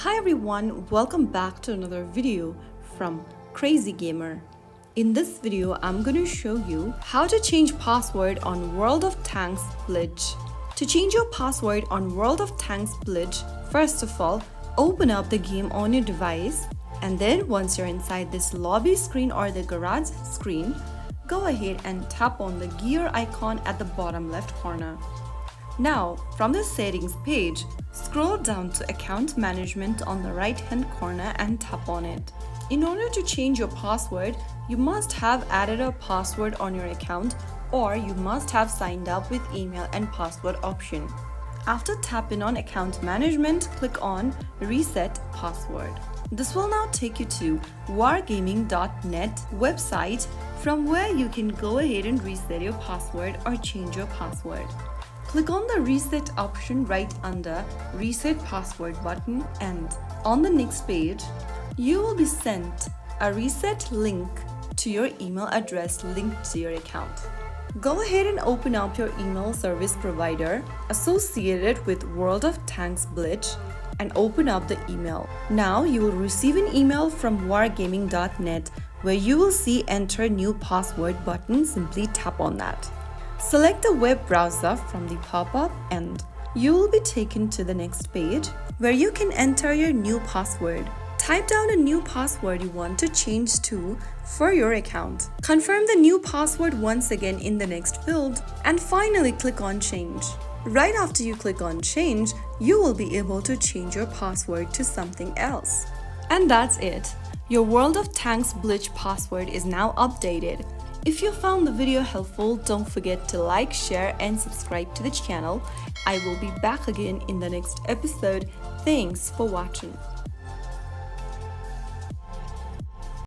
Hi everyone, welcome back to another video from Crazy Gamer. In this video, I'm going to show you how to change password on World of Tanks Blitz. To change your password on World of Tanks Blitz, first of all, open up the game on your device, and then once you're inside this lobby screen or the garage screen, go ahead and tap on the gear icon at the bottom left corner. Now, from the settings page, scroll down to account management on the right hand corner and tap on it. In order to change your password, you must have added a password on your account, or you must have signed up with email and password option. After tapping on account management, click on reset password. This will now take you to wargaming.net website, from where you can go ahead and reset your password or change your password. Click on the reset option right under reset password button, and on the next page, you will be sent a reset link to your email address linked to your account. Go ahead and open up your email service provider associated with World of Tanks Blitz and open up the email. Now you will receive an email from wargaming.net where you will see enter new password button. Simply tap on that. Select the web browser from the pop-up and you will be taken to the next page where you can enter your new password. Type down a new password you want to change to for your account. Confirm the new password once again in the next field and finally click on change. Right after you click on change, you will be able to change your password to something else. And that's it. Your World of Tanks Blitz password is now updated. If you found the video helpful, don't forget to like, share and subscribe to the channel. I will be back again in the next episode. Thanks for watching.